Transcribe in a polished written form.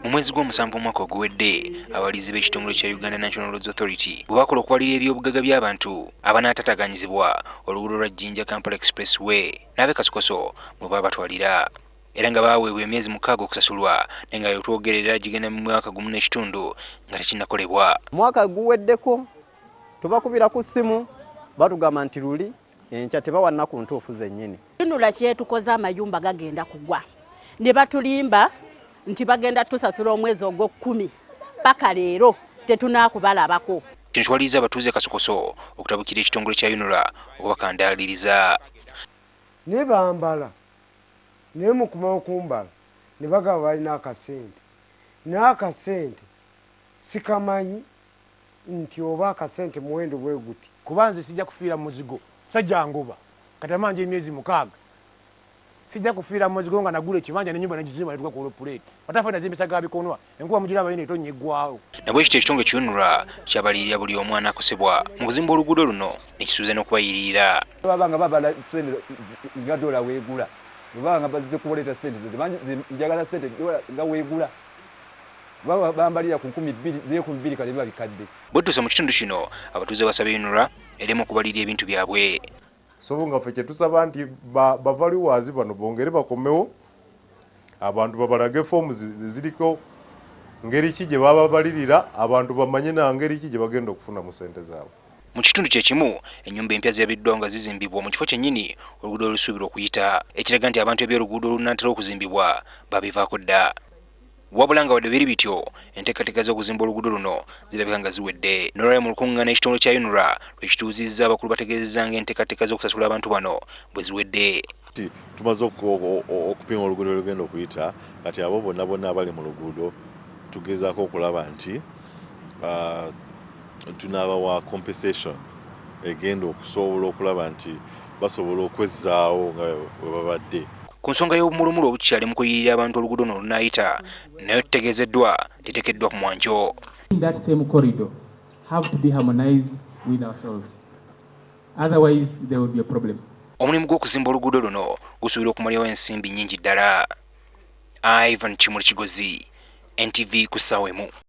Mu mwezi gw'omusanvu omwaka oguwedde abalizi b'ekitongole kya Uganda National Roads Authority bwe bakola okubalira eby'obugagga by'abantu abanaatataganyizibwa oluguudo lwa Jinja Kampala Expressway n'ab'e Kasikoso mwe baba batwalira era nga baaweebwa emyezi 6 okusasulwa naye nga yotwogerera gigenda mu mwaka gumu n'ekitundu nga tekinnakolebwa. Mwaka guweddeko tubakubira ku ssimu batugamba nti luli enkya tebawanna ku ntuufu zennyini. Tunula kyetukoze amayumba gagenda kugwa ne batulimba nti bagenda tusasula omwezi ogw'okumi paka leero tetunaakubalabako. Kino twaliriza abatuuze Kasikoso okutabukira ekitongole kya UNRA okubakandaaliriza. Ne bambala naye mu kumala okumbala ne bagamba balina akasente n'akasente sikamanyi nti oba akasente muwendo bwe guti kuba nze sijja kufiira muzigo sajja ngoba katamanje emyezi 6 sijja kufiira muzigo nga nagula ekibanja n'ennyumba n'ekizimba ne tukakola puleeti watafa nazimbisa ga bikonwa enkuba mugira abayina etonnya eggwawo. Nabwe ekyo ekitongole kya UNRA kyabalirira buli omu anaakosebwa mu kuzimba oluguudo luno nekisuuza n'okubayirira. Babanga babala sente nga dola weegula babanga bazze kuboleeta sente njagala sente nga weegula bambalira ku 12 kale biba bikadde. Bwetuuse mu kitundu kino abatuuze basaba UNRA ereme okubalirira ebintu byabwe. So nga ffe kyetusaba nti bavaliwazi bano bongere bakomewo abantu babalage foomu ziriko ngeri ki gye bababalirira abantu bamanye na ngeri ki gye bagenda okufuna mu ssente zaabwe. Mu kitundu kyekimu ennyumba empya zirabiddwa nga zizimbibwa mu kifo kyennyini oluguudo olusuubirwa okuyita ekiraga nti abantu eby'oluguudo olunaatera okuzimbibwa babivaako dda. Wabula nga wadde biri bityo enteekateeka z'okuzimba oluguudo luno zirabika nga ziwedde. N'olwali mu lukungaana ekitongole kya UNRA lwekituuzizza abakulu bategeezezza ng'enteekateeka z'okusasula abantu bano bwe ziwedde. Tumaze okupima oluguudo olugenda okuyita kati abo bonna bonna abali mu luguudo tugezaako okulaba nti tunaabawa compensation egenda okusobola okulaba nti basobola okwezzaawo nga bwe babadde. Ku nsonga y'obumulumulu obukyali mu kuyirira abantu oluguudo luno lunaayita nayo tutegeezeddwa teteekeddwa ku mwanjo. That same corridor have to be harmonized with ourselves. Otherwise there will be a problem. Omulimu gw'okuzimba oluguudo luno gusuubirwa okumalirawo ensimbi nnyingi ddala. Ivan Kimuli Kigozi, NTV ku ssaawa emu.